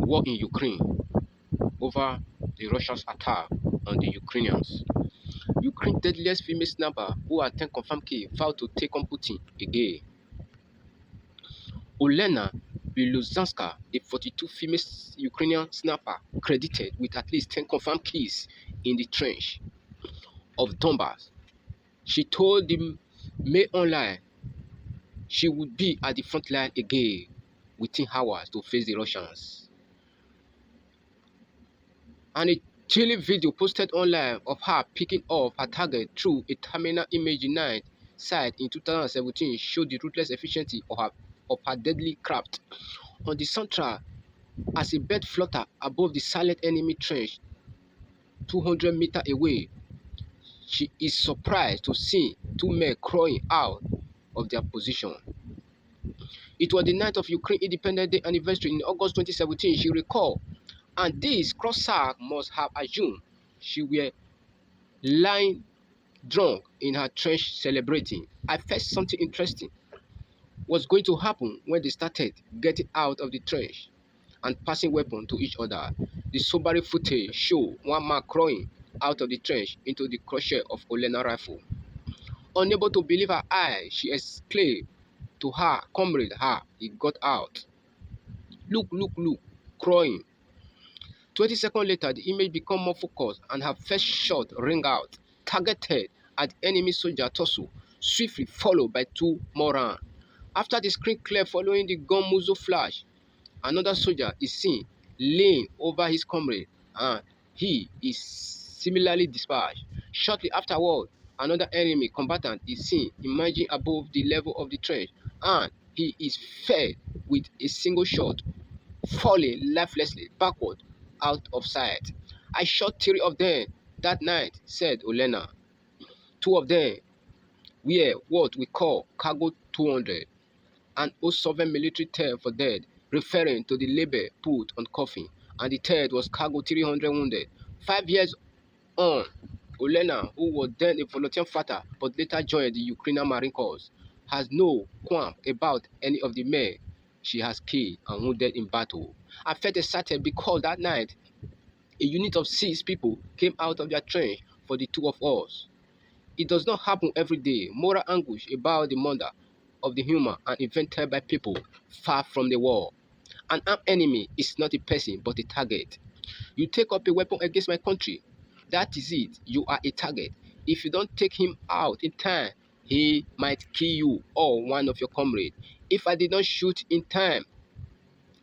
war in Ukraine over the Russia's attack on the Ukrainians. Ukraine's deadliest female sniper, who had 10 confirmed kills, vowed to take on Putin again. Olena Belozanska, a 42 female Ukrainian sniper, credited with at least 10 confirmed kills in the trench of Donbass. She told the Mail Online she would be at the front line again within hours to face the Russians. And a chilling video posted online of her picking off her target through a terminal imaging night site in 2017 showed the ruthless efficiency of her deadly craft. On the soundtrack, as a bird fluttered above the silent enemy trench 200 meters away, she is surprised to see two men crawling out of their position. It was the night of Ukraine Independence Day anniversary in August 2017, she recalled, and this cross-sack must have assumed she were lying drunk in her trench celebrating. I felt something interesting was going to happen when they started getting out of the trench and passing weapons to each other. The sobering footage showed one man crawling out of the trench into the crochet of Olena's rifle. Unable to believe her eyes, she exclaimed to her comrade, he got out. Look, look, look, crying. 20 seconds later, the image became more focused and her first shot rang out, targeted at the enemy soldier torso, swiftly followed by two more rounds. After the screen cleared following the gun muzzle flash, another soldier is seen laying over his comrade and he is similarly dispatched. Shortly afterward, another enemy combatant is seen emerging above the level of the trench and he is felled with a single shot, falling lifelessly backward out of sight. I shot 3 of them that night, said Olena. 2 of them were what we call cargo 200, an 07 military term for dead, referring to the label put on coffin, and the third was cargo 300 wounded. 5 years on, Olena, who was then a volunteer fighter but later joined the Ukrainian Marine Corps, has no qualm about any of the men she has killed and wounded in battle. I felt excited because that night, a unit of 6 people came out of their trench for the 2 of us. It does not happen every day. Moral anguish about the murder of the human and invented by people far from the war. An armed enemy is not a person but a target. You take up a weapon against my country. That is it. You are a target. If you don't take him out in time, he might kill you or one of your comrades. If I did not shoot in time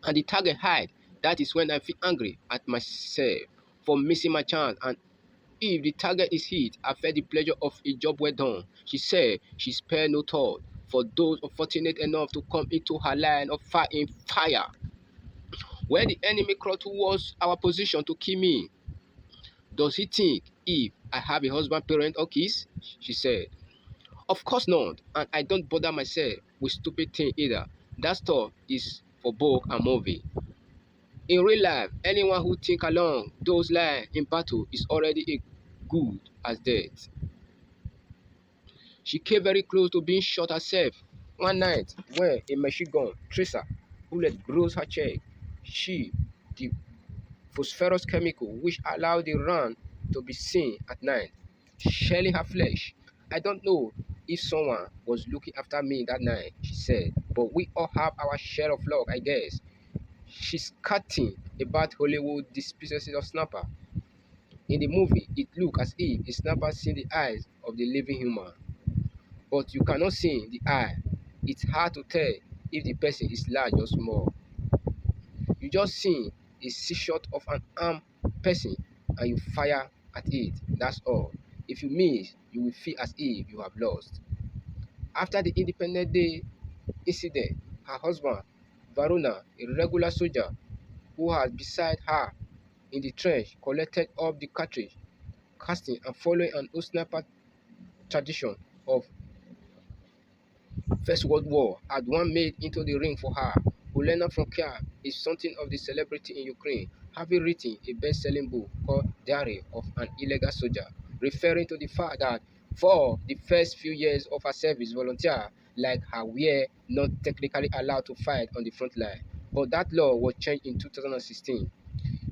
and the target hide, that is when I feel angry at myself for missing my chance. And if the target is hit, I felt the pleasure of a job well done. She said she spared no thought for those unfortunate enough to come into her line of fire in fire. When the enemy crawled towards our position to kill me, does he think if I have a husband, parent, or kids? She said. Of course not, and I don't bother myself with stupid things either. That stuff is for book and movie. In real life, anyone who thinks along those lines in battle is already as good as dead. She came very close to being shot herself one night when a machine gun tracer bullet grazed her chest. The phosphorus chemical which allowed the round to be seen at night, shelling her flesh. I don't know if someone was looking after me that night, she said, but we all have our share of luck, I guess. She's cutting about Hollywood species of sniper. In the movie, it looks as if a sniper sees the eyes of the living human, but you cannot see the eye. It's hard to tell if the person is large or small. You just see a shot of an armed person and you fire at it. That's all. If you miss, you will feel as if you have lost. After the Independence Day incident, her husband, Varuna, a regular soldier who was beside her in the trench, collected up the cartridge, casting and following an old sniper tradition of First World War, had one made into the ring for her. Olena from Kiev is something of the celebrity in Ukraine, having written a best-selling book called Diary of an Illegal Soldier, referring to the fact that for the first few years of her service, volunteers like her were not technically allowed to fight on the front line. but that law was changed in 2016.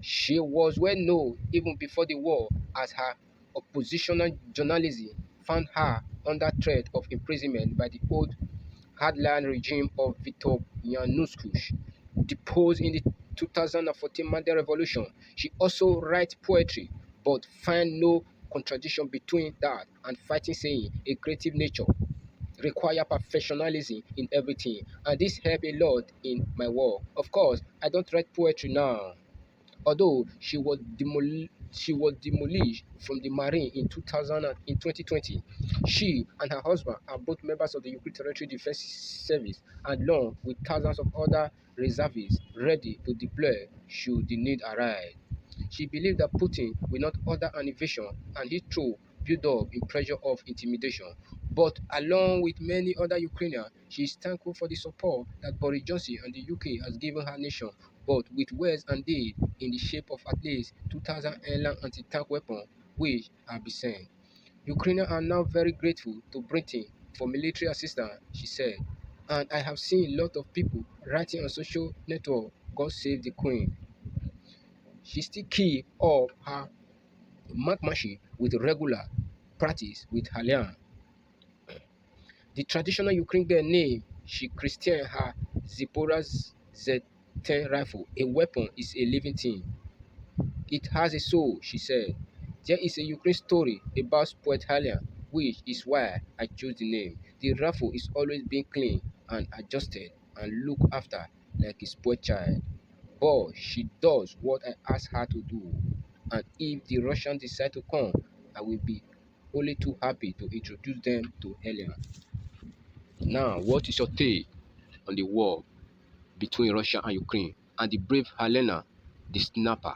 She was well known even before the war as her oppositional journalism found her under threat of imprisonment by the old hardline regime of Viktor Yanukovych, deposed in the 2014 Maidan Revolution. She also writes poetry, but find no contradiction between that and fighting, saying a creative nature require professionalism in everything, and this helped a lot in my work. Of course, I don't write poetry now. Although she was demolished from the Marine in 2000 in 2020, she and her husband are both members of the Ukraine Territorial Defense Service, along with thousands of other reservists ready to deploy should the need arise. She believed that Putin will not order an invasion, and he too built up in pressure of intimidation. But along with many other Ukrainians, she is thankful for the support that Boris Johnson and the UK has given her nation, but with words and deeds in the shape of at least 2,000 airline anti-tank weapons which have been sent. Ukrainians are now very grateful to Britain for military assistance, she said. And I have seen a lot of people writing on social network, God save the Queen. She still keep up her marksmanship with regular practice with Halian. The traditional Ukrainian girl name she christened her Zipporah's Z10 rifle. A weapon is a living thing. It has a soul, she said. There is a Ukraine story about poet Halian, which is why I chose the name. The rifle is always being cleaned and adjusted and looked after like a spoiled child. But she does what I ask her to do. And if the Russians decide to come, I will be only too happy to introduce them to Helen. Now, what is your take on the war between Russia and Ukraine and the brave Helena, the snapper?